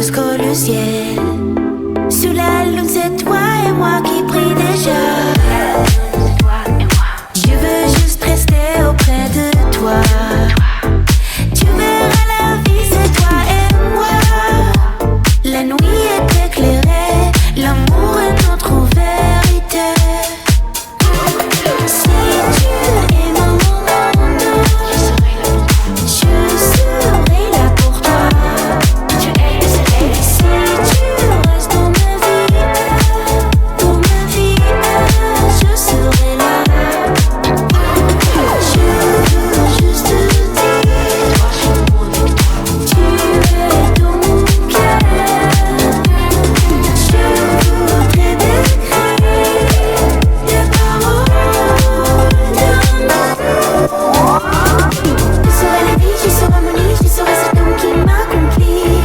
jusqu'au le ciel. Sous la lune, c'est toi et moi qui brille déjà. Je veux juste rester auprès de toi. Tu verras la vie, c'est toi et moi. La nuit est éclairée, l'amour est notre vérité. Si tu es mon monde, je serai là pour toi. Tu es le soleil. Si tu restes dans ma vie, je serai là. Je veux juste te dire, tu es dans mon cœur. Je voudrais décrire des paroles d'amour. Je serai la vie, je serai mon lit, je serai cet homme qui m'accomplit.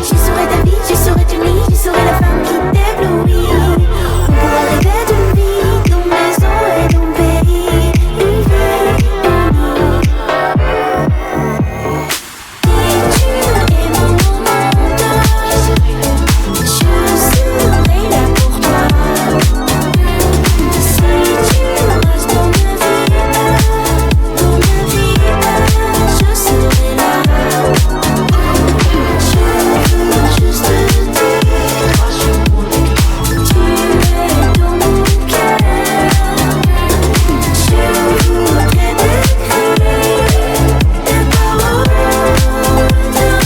Je serai ta vie, je serai ton lit, je serai la femme qui t'éblouit. On pourra rêver d'une vie, d'une maison et d'un pays, une vie unie. Si tu es mon monde, je serai là pour toi. Si tu restes dans ma vie, je serai là. Je veux juste te dire, tu es dans mon cœur. Je voudrais décrire des paroles d'amour.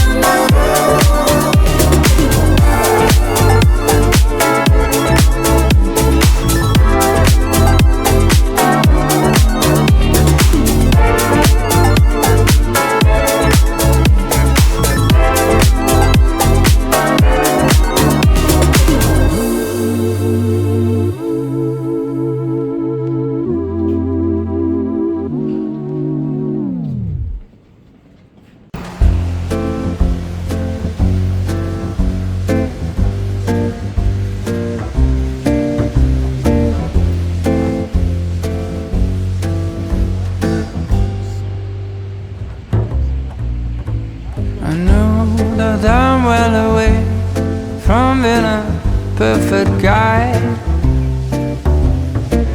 I know that I'm well away from being a perfect guy.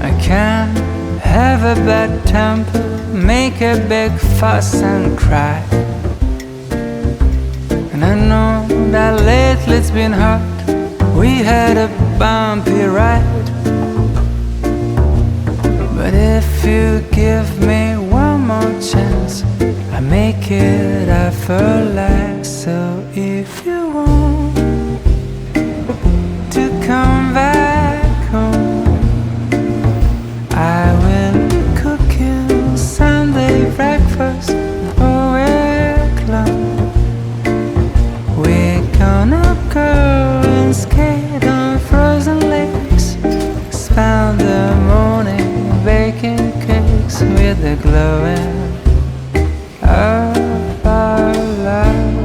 I can't have a bad temper, make a big fuss and cry. And I know that lately it's been hard, we had a bumpy ride. But if you give me one more chance, I make it effortless. So if you want to come back home, I will be cooking Sunday breakfast all week long. We're gonna go and skate on frozen lakes, spend the morning baking cakes with the glowing of our love.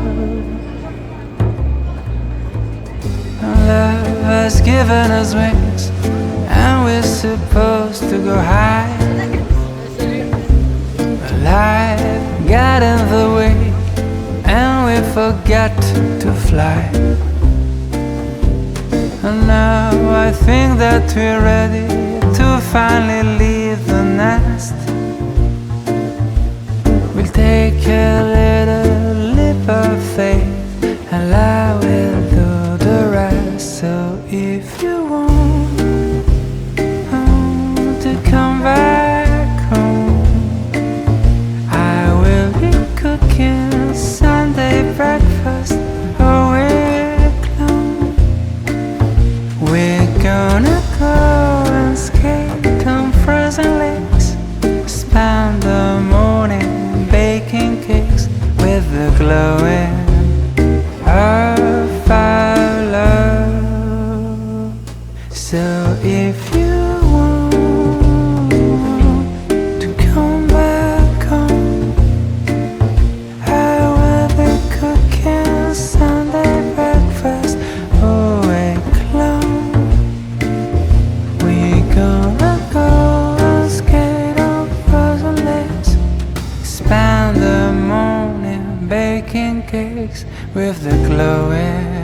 Love has given us wings, and we're supposed to go high. But life got in the way, and we forgot to fly. And now I think that we're ready to finally leave the nest. We'll take a little leap of faith, and I will do the rest. So if you want to come back home, I will be cooking Sunday breakfast all week long. We're gonna go and skate on frozen lakes, spend the morning baking cakes with the glowing of our love. So if you want to come back home, I will be cooking Sunday breakfast all week long. We're gonna go and skate on frozen lakes, spend the morning baking cakes with the glowing